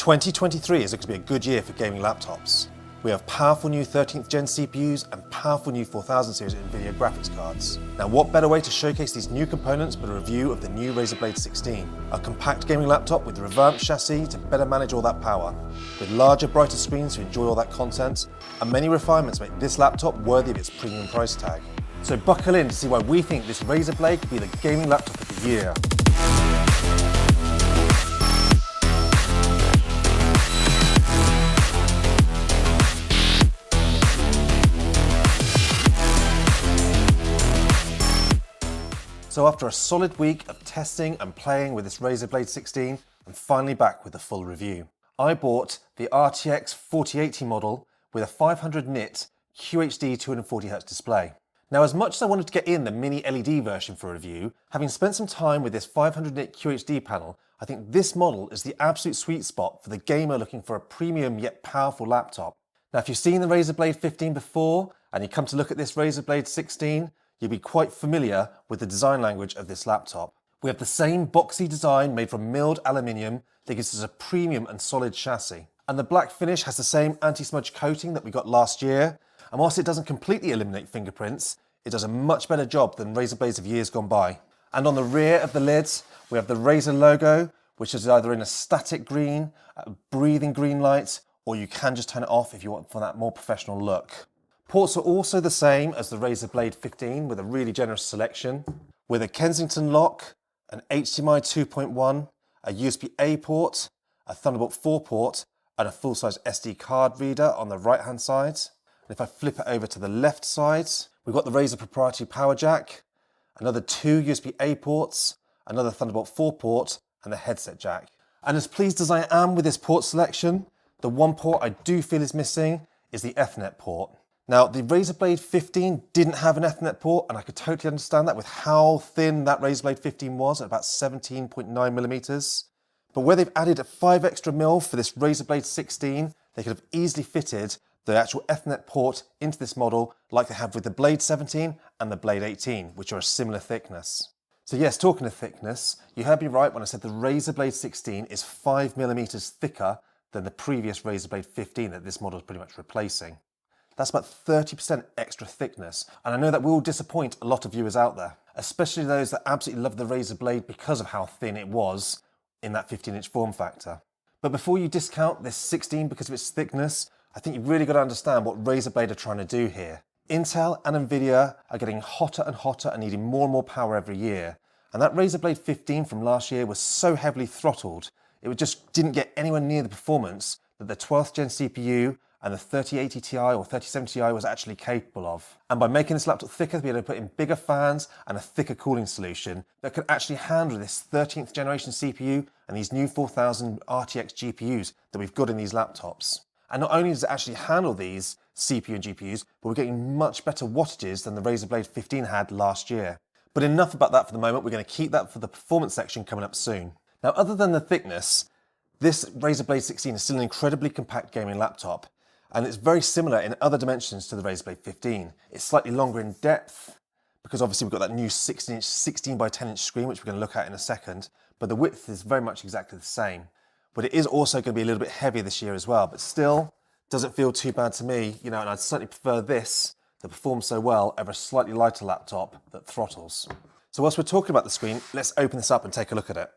2023 is going to be a good year for gaming laptops. We have powerful new 13th gen CPUs and powerful new 4000 series NVIDIA graphics cards. Now what better way to showcase these new components but a review of the new Razer Blade 16, a compact gaming laptop with a revamped chassis to better manage all that power, with larger, brighter screens to enjoy all that content, and many refinements make this laptop worthy of its premium price tag. So buckle in to see why we think this Razer Blade could be the gaming laptop of the year. So after a solid week of testing and playing with this Razer Blade 16, I'm finally back with the full review. I bought the RTX 4080 model with a 500 nit QHD 240Hz display. Now as much as I wanted to get in the mini LED version for a review, having spent some time with this 500 nit QHD panel, I think this model is the absolute sweet spot for the gamer looking for a premium yet powerful laptop. Now if you've seen the Razer Blade 15 before and you come to look at this Razer Blade 16, you'll be quite familiar with the design language of this laptop. We have the same boxy design made from milled aluminium that gives us a premium and solid chassis. And the black finish has the same anti-smudge coating that we got last year. And whilst it doesn't completely eliminate fingerprints, it does a much better job than Razer Blades of years gone by. And on the rear of the lids, we have the Razer logo, which is either in a static green, a breathing green light, or you can just turn it off if you want for that more professional look. Ports are also the same as the Razer Blade 15 with a really generous selection, with a Kensington lock, an HDMI 2.1, a USB-A port, a Thunderbolt 4 port, and a full-size SD card reader on the right-hand side. And if I flip it over to the left side, we've got the Razer proprietary power jack, another 2 USB-A ports, another Thunderbolt 4 port, and a headset jack. And as pleased as I am with this port selection, the one port I do feel is missing is the Ethernet port. Now, the Razer Blade 15 didn't have an Ethernet port, and I could totally understand that with how thin that Razer Blade 15 was, at about 17.9 millimeters. But where they've added 5 extra mil for this Razer Blade 16, they could have easily fitted the actual Ethernet port into this model like they have with the Blade 17 and the Blade 18, which are a similar thickness. So yes, talking of thickness, you heard me right when I said the Razer Blade 16 is 5 millimeters thicker than the previous Razer Blade 15 that this model is pretty much replacing. That's about 30% extra thickness, and I know that will disappoint a lot of viewers out there, especially those that absolutely love the Razer Blade because of how thin it was in that 15-inch form factor. But before you discount this 16 because of its thickness, I think you've really got to understand what Razer Blade are trying to do here. Intel and NVIDIA are getting hotter and hotter and needing more and more power every year, and that Razer Blade 15 from last year was so heavily throttled, it just didn't get anywhere near the performance that the 12th gen CPU and the 3080 Ti or 3070 Ti was actually capable of. And by making this laptop thicker, we're able to put in bigger fans and a thicker cooling solution that can actually handle this 13th generation CPU and these new 4000 RTX GPUs that we've got in these laptops. And not only does it actually handle these CPU and GPUs, but we're getting much better wattages than the Razer Blade 15 had last year. But enough about that for the moment. We're going to keep that for the performance section coming up soon. Now, other than the thickness, this Razer Blade 16 is still an incredibly compact gaming laptop. And it's very similar in other dimensions to the Razer Blade 15. It's slightly longer in depth, because obviously we've got that new 16-inch, 16 by 10-inch screen, which we're going to look at in a second, but the width is very much exactly the same. But it is also going to be a little bit heavier this year as well, but still doesn't feel too bad to me, and I'd certainly prefer this that performs so well over a slightly lighter laptop that throttles. So whilst we're talking about the screen, let's open this up and take a look at it.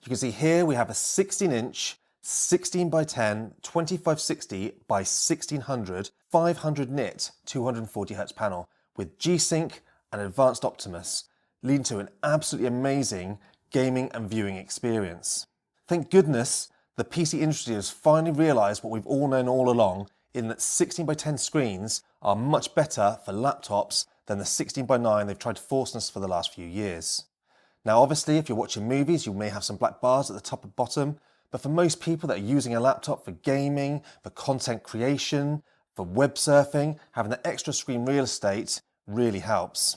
You can see here we have a 16-inch, 16 by 10, 2560 by 1600, 500 nit 240Hz panel with G-Sync and Advanced Optimus, leading to an absolutely amazing gaming and viewing experience. Thank goodness the PC industry has finally realised what we've all known all along, in that 16 by 10 screens are much better for laptops than the 16 by 9 they've tried to force on us for the last few years. Now obviously if you're watching movies you may have some black bars at the top and bottom, but for most people that are using a laptop for gaming, for content creation, for web surfing, having that extra screen real estate really helps.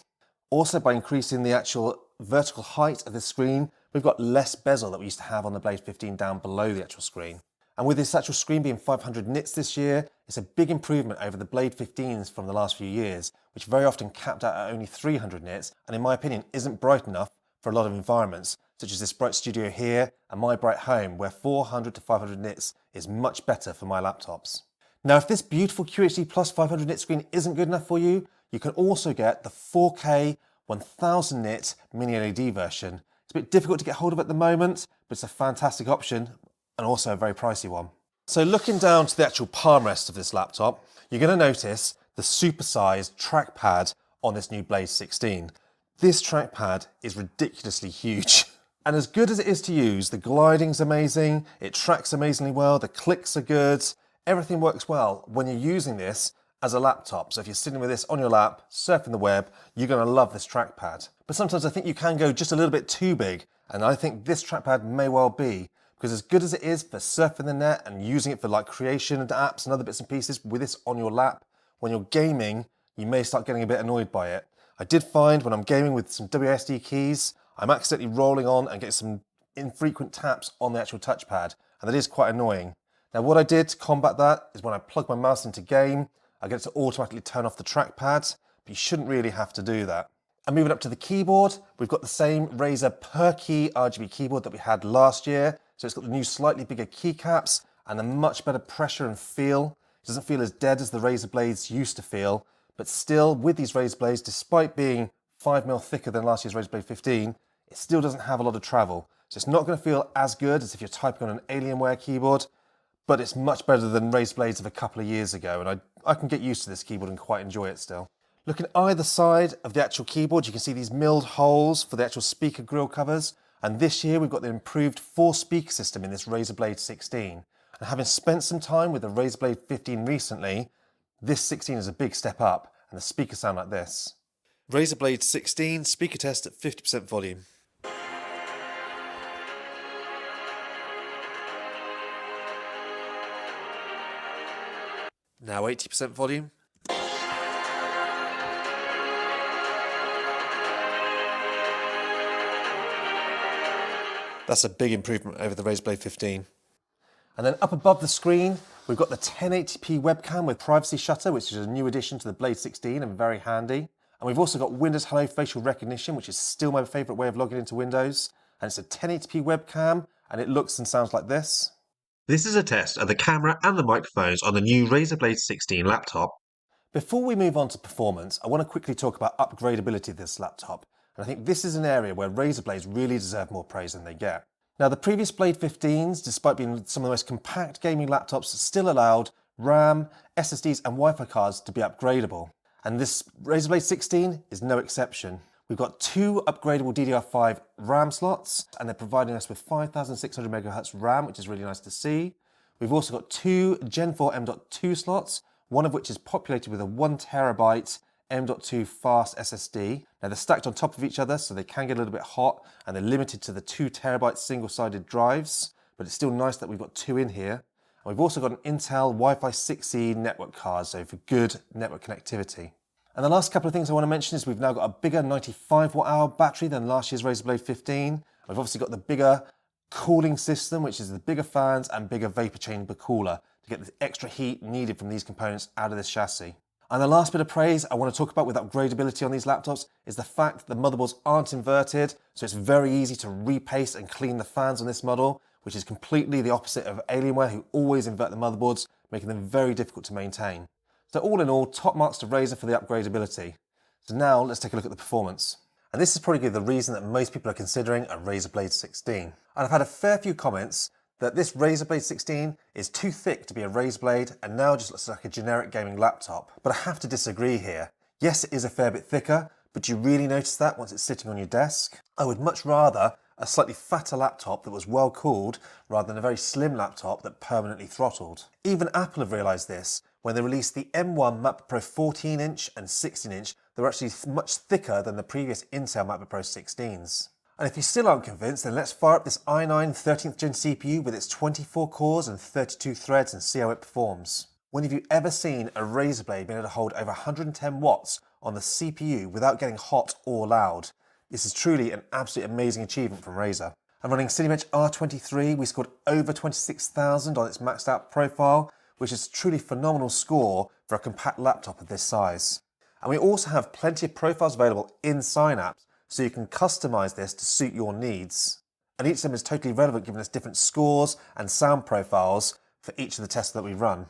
Also, by increasing the actual vertical height of the screen, we've got less bezel that we used to have on the Blade 15 down below the actual screen. And with this actual screen being 500 nits this year, it's a big improvement over the Blade 15s from the last few years, which very often capped out at only 300 nits, and in my opinion isn't bright enough for a lot of environments. such as this Bright Studio here and my Bright Home, where 400 to 500 nits is much better for my laptops. Now, if this beautiful QHD Plus 500 nit screen isn't good enough for you, you can also get the 4K 1000 nit mini LED version. It's a bit difficult to get hold of at the moment, but it's a fantastic option and also a very pricey one. So looking down to the actual palm rest of this laptop, you're going to notice the supersized trackpad on this new Blade 16. This trackpad is ridiculously huge. And as good as it is to use, the gliding's amazing, it tracks amazingly well, the clicks are good, everything works well when you're using this as a laptop. So if you're sitting with this on your lap, surfing the web, you're going to love this trackpad. But sometimes I think you can go just a little bit too big, and I think this trackpad may well be, because as good as it is for surfing the net and using it for like creation and apps and other bits and pieces with this on your lap, when you're gaming, you may start getting a bit annoyed by it. I did find when I'm gaming with some WASD keys, I'm accidentally rolling on and getting some infrequent taps on the actual touchpad, and that is quite annoying. Now what I did to combat that is when I plug my mouse into game, I get it to automatically turn off the trackpad, but you shouldn't really have to do that. And moving up to the keyboard, we've got the same Razer per key RGB keyboard that we had last year. So it's got the new slightly bigger keycaps and a much better pressure and feel. It doesn't feel as dead as the Razer blades used to feel, but still with these Razer blades, despite being 5mm thicker than last year's Razer Blade 15, it still doesn't have a lot of travel. So it's not going to feel as good as if you're typing on an Alienware keyboard, but it's much better than Razer blades of a couple of years ago, and I can get used to this keyboard and quite enjoy it still. Looking either side of the actual keyboard, you can see these milled holes for the actual speaker grille covers, and this year we've got the improved 4-speaker system in this Razer Blade 16. And having spent some time with the Razer Blade 15 recently, this 16 is a big step up, and the speakers sound like this. Razer Blade 16 speaker test at 50% volume. Now 80% volume. That's a big improvement over the Razer Blade 15. And then up above the screen, we've got the 1080p webcam with privacy shutter, which is a new addition to the Blade 16 and very handy. And we've also got Windows Hello facial recognition, which is still my favourite way of logging into Windows. And it's a 1080p webcam, and it looks and sounds like this. This is a test of the camera and the microphones on the new Razer Blade 16 laptop. Before we move on to performance, I want to quickly talk about upgradability of this laptop. And I think this is an area where Razer blades really deserve more praise than they get. Now, the previous Blade 15s, despite being some of the most compact gaming laptops, still allowed RAM, SSDs and Wi-Fi cards to be upgradable. And this Razer Blade 16 is no exception. We've got 2 upgradable DDR5 RAM slots, and they're providing us with 5600 MHz RAM, which is really nice to see. We've also got 2 Gen 4 M.2 slots, one of which is populated with a 1TB M.2 fast SSD. Now they're stacked on top of each other, so they can get a little bit hot, and they're limited to the 2TB single-sided drives, but it's still nice that we've got 2 in here. And we've also got an Intel Wi-Fi 6E network card, so for good network connectivity. And the last couple of things I want to mention is we've now got a bigger 95 watt-hour battery than last year's Razer Blade 15. We've obviously got the bigger cooling system, which is the bigger fans and bigger vapor chamber cooler to get the extra heat needed from these components out of this chassis. And the last bit of praise I want to talk about with upgradability on these laptops is the fact that the motherboards aren't inverted, so it's very easy to repaste and clean the fans on this model, which is completely the opposite of Alienware, who always invert the motherboards, making them very difficult to maintain. So all in all, top marks to Razer for the upgradability. So now let's take a look at the performance. And this is probably the reason that most people are considering a Razer Blade 16. And I've had a fair few comments that this Razer Blade 16 is too thick to be a Razer Blade and now just looks like a generic gaming laptop. But I have to disagree here. Yes, it is a fair bit thicker, but do you really notice that once it's sitting on your desk? I would much rather a slightly fatter laptop that was well cooled rather than a very slim laptop that permanently throttled. Even Apple have realised this. When they released the M1 MacBook Pro 14-inch and 16-inch, they were actually much thicker than the previous Intel MacBook Pro 16s. And if you still aren't convinced, then let's fire up this i9 13th gen CPU with its 24 cores and 32 threads and see how it performs. When have you ever seen a Razer blade being able to hold over 110 watts on the CPU without getting hot or loud? This is truly an absolutely amazing achievement from Razer. And running Cinebench R23, we scored over 26,000 on its maxed out profile, which is a truly phenomenal score for a compact laptop of this size. And we also have plenty of profiles available in Synapse, so you can customize this to suit your needs. and each of them is totally relevant, giving us different scores and sound profiles for each of the tests that we run.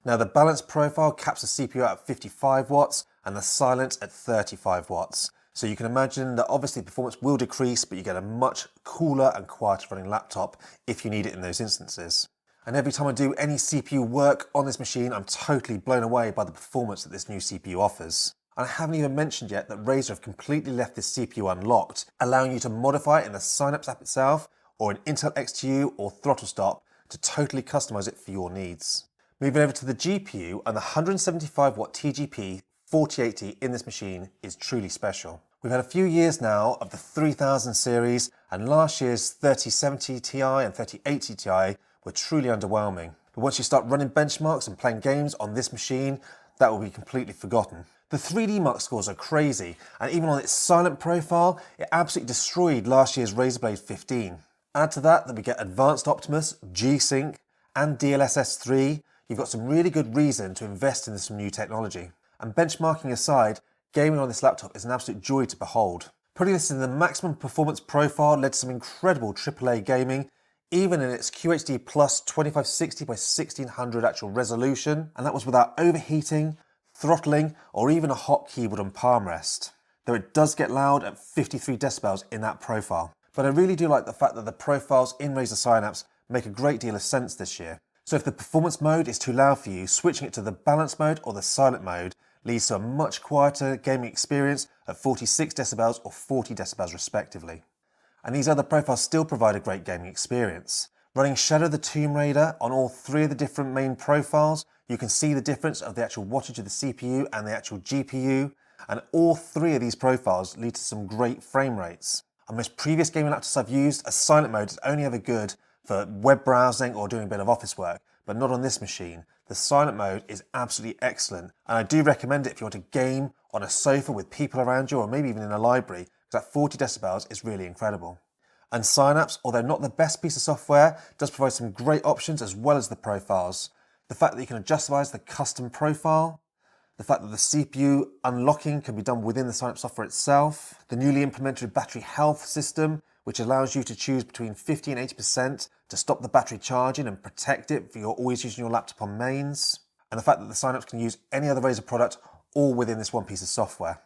Now the balance profile caps the CPU out at 55 watts and the silence at 35 watts. So you can imagine that obviously performance will decrease, but you get a much cooler and quieter running laptop if you need it in those instances. And every time I do any CPU work on this machine, I'm totally blown away by the performance that this new CPU offers. And I haven't even mentioned yet that Razer have completely left this CPU unlocked, allowing you to modify it in the Synapse app itself, or in Intel XTU or Throttle Stop to totally customize it for your needs. Moving over to the GPU, and the 175 watt TGP 4080 in this machine is truly special. We've had a few years now of the 3000 series, and last year's 3070 Ti and 3080 Ti were truly underwhelming. But once you start running benchmarks and playing games on this machine, that will be completely forgotten. The 3D Mark scores are crazy, and even on its silent profile, it absolutely destroyed last year's Razer Blade 15. Add to that we get Advanced Optimus, G-Sync, and DLSS 3, you've got some really good reason to invest in some new technology. And benchmarking aside, gaming on this laptop is an absolute joy to behold. Putting this in the maximum performance profile led to some incredible AAA gaming, even in its QHD Plus 2560 by 1600 actual resolution, and that was without overheating, throttling, or even a hot keyboard and palm rest. Though it does get loud at 53 decibels in that profile. But I really do like the fact that the profiles in Razer Synapse make a great deal of sense this year. So if the performance mode is too loud for you, switching it to the balance mode or the silent mode leads to a much quieter gaming experience at 46 decibels or 40 decibels respectively. And these other profiles still provide a great gaming experience. Running Shadow the Tomb Raider on all three of the different main profiles, you can see the difference of the actual wattage of the CPU and the actual GPU, and all three of these profiles lead to some great frame rates. On most previous gaming laptops I've used, a silent mode is only ever good for web browsing or doing a bit of office work, but not on this machine. The silent mode is absolutely excellent, and I do recommend it if you want to game on a sofa with people around you, or maybe even in a library, because that 40 decibels is really incredible. And Synapse, although not the best piece of software, does provide some great options as well as the profiles. The fact that you can adjustize the custom profile, the fact that the CPU unlocking can be done within the Synapse software itself, the newly implemented battery health system, which allows you to choose between 50 and 80% to stop the battery charging and protect it if you're always using your laptop on mains, and the fact that the Synapse can use any other Razer product all within this one piece of software.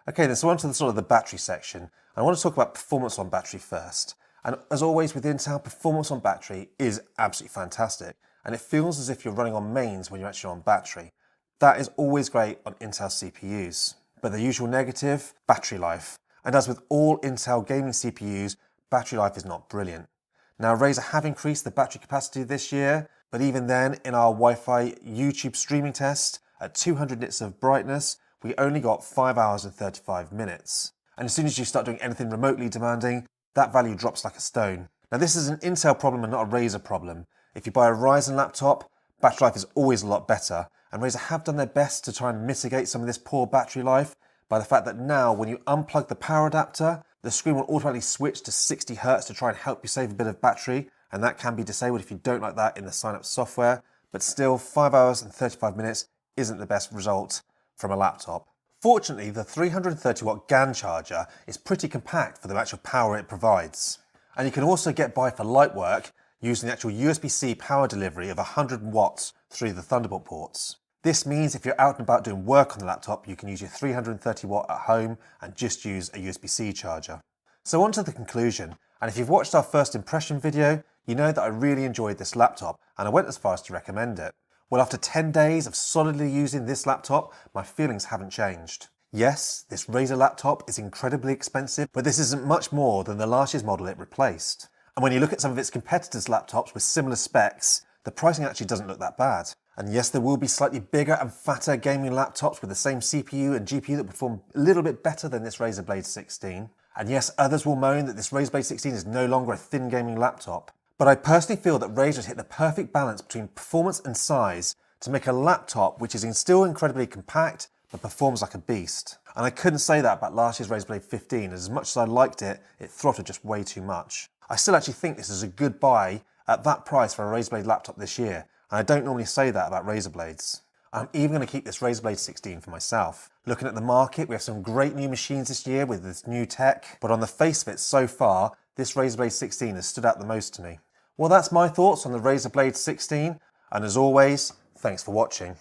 Okay then, so on to the battery section. I want to talk about performance on battery first. And as always with Intel, performance on battery is absolutely fantastic, and it feels as if you're running on mains when you're actually on battery. That is always great on Intel CPUs. But the usual negative, battery life. And as with all Intel gaming CPUs, battery life is not brilliant. Now Razer have increased the battery capacity this year, but even then in our Wi-Fi YouTube streaming test at 200 nits of brightness, we only got 5 hours and 35 minutes. And as soon as you start doing anything remotely demanding, that value drops like a stone. Now this is an Intel problem and not a Razer problem. If you buy a Ryzen laptop, battery life is always a lot better, and Razer have done their best to try and mitigate some of this poor battery life by the fact that now when you unplug the power adapter, the screen will automatically switch to 60 Hz to try and help you save a bit of battery, and that can be disabled if you don't like that in the Synapse software, but still 5 hours and 35 minutes isn't the best result from a laptop. Fortunately, the 330 watt GAN charger is pretty compact for the actual power it provides. And you can also get by for light work using the actual USB-C power delivery of 100 watts through the Thunderbolt ports. This means if you're out and about doing work on the laptop, you can use your 330 watt at home and just use a USB-C charger. So on to the conclusion, and if you've watched our first impression video, you know that I really enjoyed this laptop and I went as far as to recommend it. Well, after 10 days of solidly using this laptop, my feelings haven't changed. Yes, this Razer laptop is incredibly expensive, but this isn't much more than the last year's model it replaced. And when you look at some of its competitors' laptops with similar specs, the pricing actually doesn't look that bad. And yes, there will be slightly bigger and fatter gaming laptops with the same CPU and GPU that perform a little bit better than this Razer Blade 16. And yes, others will moan that this Razer Blade 16 is no longer a thin gaming laptop. But I personally feel that Razer has hit the perfect balance between performance and size to make a laptop which is still incredibly compact but performs like a beast. And I couldn't say that about last year's Razer Blade 15, as much as I liked it, it throttled just way too much. I still actually think this is a good buy at that price for a Razer Blade laptop this year, and I don't normally say that about Razer Blades. I'm even going to keep this Razer Blade 16 for myself. Looking at the market, we have some great new machines this year with this new tech, but on the face of it so far, this Razer Blade 16 has stood out the most to me. Well, that's my thoughts on the Razer Blade 16, and as always, thanks for watching.